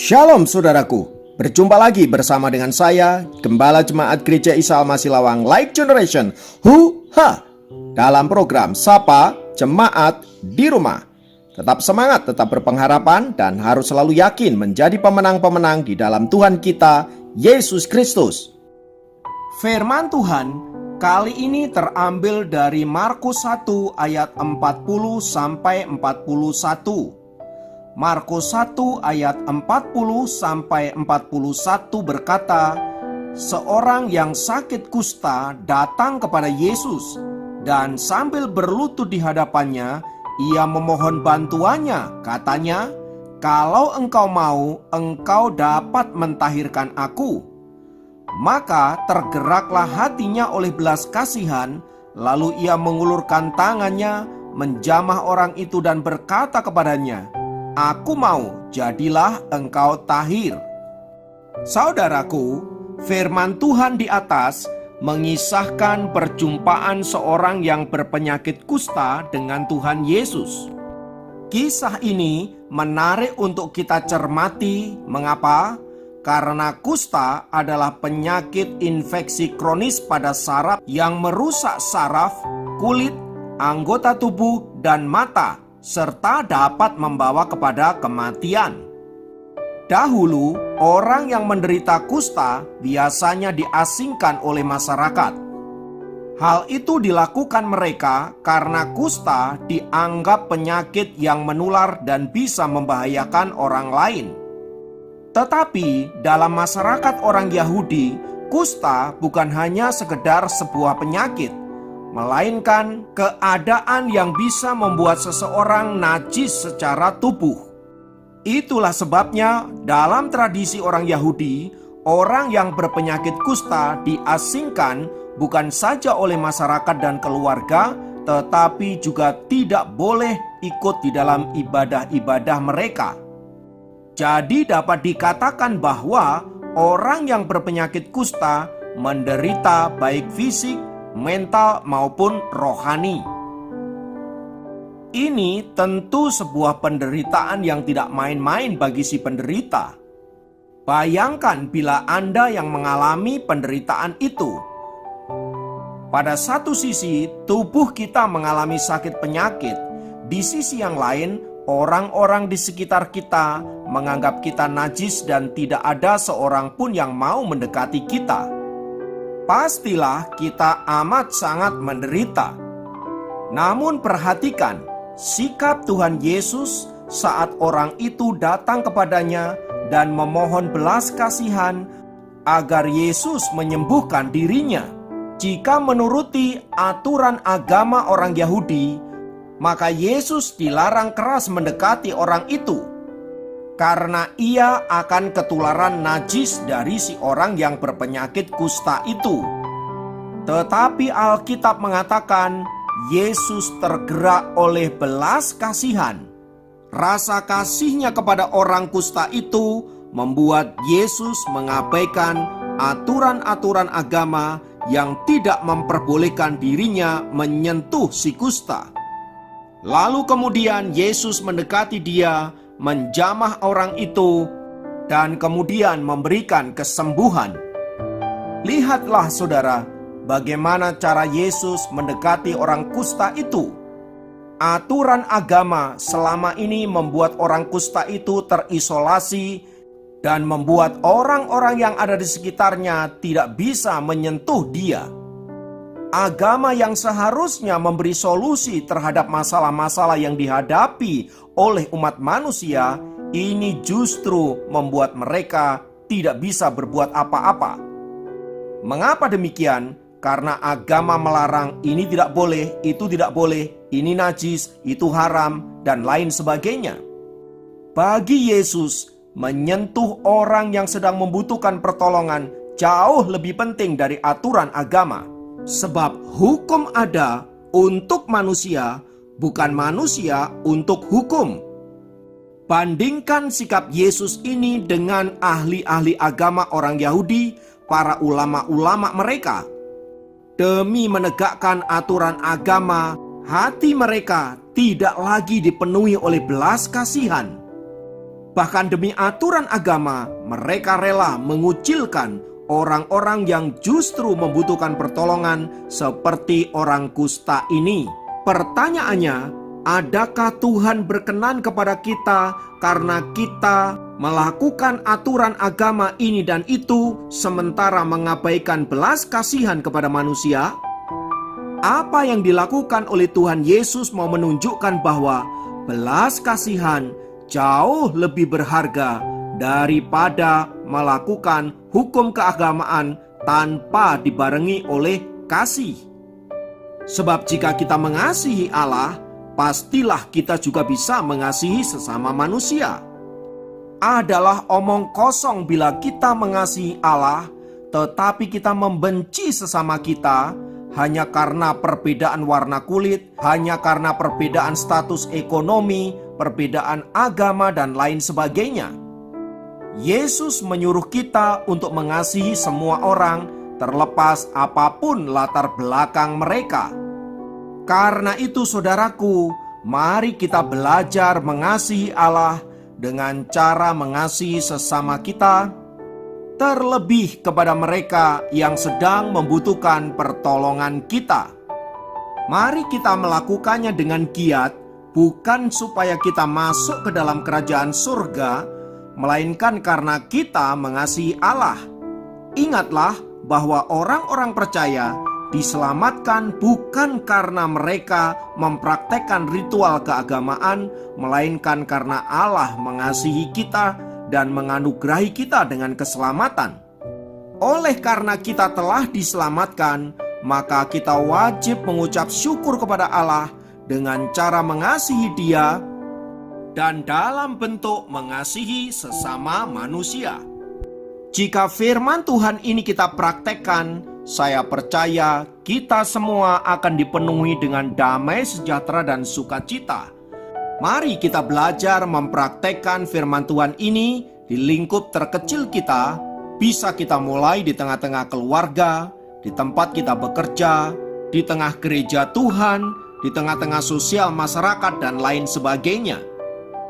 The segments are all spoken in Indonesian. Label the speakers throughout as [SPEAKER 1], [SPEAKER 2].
[SPEAKER 1] Shalom saudaraku, berjumpa lagi bersama dengan saya, Gembala Jemaat Gereja Isa Al-Masih Lawang Life Generation, dalam program Sapa Jemaat di Rumah. Tetap semangat, tetap berpengharapan, dan harus selalu yakin menjadi pemenang-pemenang di dalam Tuhan kita, Yesus Kristus. Firman Tuhan kali ini terambil dari Markus 1 ayat 40 sampai 41. Markus 1 ayat 40 sampai 41 berkata, seorang yang sakit kusta datang kepada Yesus dan sambil berlutut di hadapannya, ia memohon bantuannya. Katanya, "Kalau engkau mau, engkau dapat mentahirkan aku." Maka tergeraklah hatinya oleh belas kasihan, lalu ia mengulurkan tangannya, menjamah orang itu dan berkata kepadanya, "Aku mau, jadilah engkau tahir." Saudaraku, firman Tuhan di atas mengisahkan perjumpaan seorang yang berpenyakit kusta dengan Tuhan Yesus. Kisah ini menarik untuk kita cermati. Mengapa? Karena kusta adalah penyakit infeksi kronis pada saraf yang merusak saraf, kulit, anggota tubuh, dan mata, serta dapat membawa kepada kematian. Dahulu, orang yang menderita kusta biasanya diasingkan oleh masyarakat. Hal itu dilakukan mereka karena kusta dianggap penyakit yang menular dan bisa membahayakan orang lain. Tetapi dalam masyarakat orang Yahudi, kusta bukan hanya sekedar sebuah penyakit, melainkan keadaan yang bisa membuat seseorang najis secara tubuh. Itulah sebabnya dalam tradisi orang Yahudi, orang yang berpenyakit kusta diasingkan bukan saja oleh masyarakat dan keluarga, tetapi juga tidak boleh ikut di dalam ibadah-ibadah mereka. Jadi dapat dikatakan bahwa orang yang berpenyakit kusta menderita baik fisik, mental maupun rohani. Ini tentu sebuah penderitaan yang tidak main-main bagi si penderita. Bayangkan bila Anda yang mengalami penderitaan itu. Pada satu sisi, tubuh kita mengalami sakit penyakit. Di sisi yang lain, orang-orang di sekitar kita menganggap kita najis dan tidak ada seorang pun yang mau mendekati kita. Pastilah kita amat sangat menderita. Namun perhatikan sikap Tuhan Yesus saat orang itu datang kepadanya dan memohon belas kasihan agar Yesus menyembuhkan dirinya. Jika menuruti aturan agama orang Yahudi, maka Yesus dilarang keras mendekati orang itu, karena ia akan ketularan najis dari si orang yang berpenyakit kusta itu. Tetapi Alkitab mengatakan Yesus tergerak oleh belas kasihan. Rasa kasihnya kepada orang kusta itu membuat Yesus mengabaikan aturan-aturan agama yang tidak memperbolehkan dirinya menyentuh si kusta. Lalu kemudian Yesus mendekati dia, menjamah orang itu, dan kemudian memberikan kesembuhan. Lihatlah saudara, bagaimana cara Yesus mendekati orang kusta itu. Aturan agama selama ini membuat orang kusta itu terisolasi dan membuat orang-orang yang ada di sekitarnya tidak bisa menyentuh dia. Agama yang seharusnya memberi solusi terhadap masalah-masalah yang dihadapi oleh umat manusia, ini justru membuat mereka tidak bisa berbuat apa-apa. Mengapa demikian? Karena agama melarang ini tidak boleh, itu tidak boleh, ini najis, itu haram, dan lain sebagainya. Bagi Yesus, menyentuh orang yang sedang membutuhkan pertolongan jauh lebih penting dari aturan agama. Sebab hukum ada untuk manusia, bukan manusia untuk hukum. Bandingkan sikap Yesus ini dengan ahli-ahli agama orang Yahudi, para ulama-ulama mereka. Demi menegakkan aturan agama, hati mereka tidak lagi dipenuhi oleh belas kasihan. Bahkan demi aturan agama, mereka rela mengucilkan orang-orang yang justru membutuhkan pertolongan seperti orang kusta ini. Pertanyaannya, adakah Tuhan berkenan kepada kita karena kita melakukan aturan agama ini dan itu sementara mengabaikan belas kasihan kepada manusia? Apa yang dilakukan oleh Tuhan Yesus mau menunjukkan bahwa belas kasihan jauh lebih berharga daripada melakukan hukum keagamaan tanpa dibarengi oleh kasih. Sebab jika kita mengasihi Allah, pastilah kita juga bisa mengasihi sesama manusia. Adalah omong kosong bila kita mengasihi Allah, tetapi kita membenci sesama kita hanya karena perbedaan warna kulit, hanya karena perbedaan status ekonomi, perbedaan agama, dan lain sebagainya. Yesus menyuruh kita untuk mengasihi semua orang, terlepas apapun latar belakang mereka. Karena itu, saudaraku, mari kita belajar mengasihi Allah dengan cara mengasihi sesama kita, terlebih kepada mereka yang sedang membutuhkan pertolongan kita. Mari kita melakukannya dengan giat, bukan supaya kita masuk ke dalam kerajaan surga, melainkan karena kita mengasihi Allah. Ingatlah bahwa orang-orang percaya diselamatkan bukan karena mereka mempraktekkan ritual keagamaan, melainkan karena Allah mengasihi kita dan menganugerahi kita dengan keselamatan. Oleh karena kita telah diselamatkan, maka kita wajib mengucap syukur kepada Allah dengan cara mengasihi Dia dan dalam bentuk mengasihi sesama manusia. Jika firman Tuhan ini kita praktekkan, saya percaya kita semua akan dipenuhi dengan damai sejahtera dan sukacita. Mari kita belajar mempraktekkan firman Tuhan ini di lingkup terkecil kita. Bisa kita mulai di tengah-tengah keluarga, di tempat kita bekerja, di tengah gereja Tuhan, di tengah-tengah sosial masyarakat, dan lain sebagainya.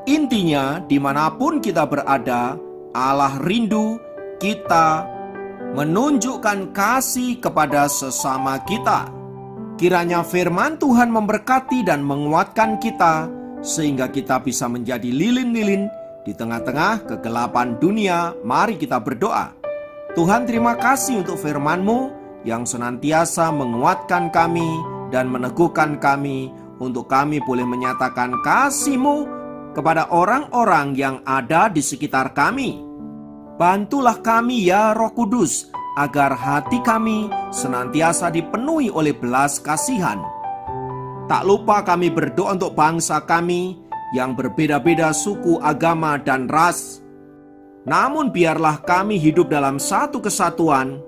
[SPEAKER 1] Intinya, dimanapun kita berada, Allah rindu kita menunjukkan kasih kepada sesama kita. Kiranya firman Tuhan memberkati dan menguatkan kita, sehingga kita bisa menjadi lilin-lilin di tengah-tengah kegelapan dunia. Mari kita berdoa. Tuhan, terima kasih untuk firman-Mu yang senantiasa menguatkan kami dan meneguhkan kami untuk kami boleh menyatakan kasih-Mu kepada orang-orang yang ada di sekitar kami. Bantulah kami ya Roh Kudus, agar hati kami senantiasa dipenuhi oleh belas kasihan. Tak lupa kami berdoa untuk bangsa kami yang berbeda-beda suku, agama, dan ras. Namun biarlah kami hidup dalam satu kesatuan,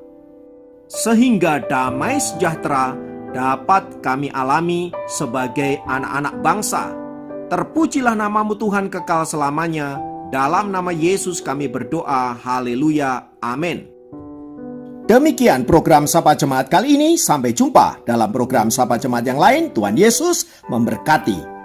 [SPEAKER 1] sehingga damai sejahtera dapat kami alami sebagai anak-anak bangsa. Terpujilah nama-Mu Tuhan kekal selamanya. Dalam nama Yesus kami berdoa. Haleluya. Amin. Demikian program Sapa Jemaat kali ini. Sampai jumpa dalam program Sapa Jemaat yang lain. Tuhan Yesus memberkati.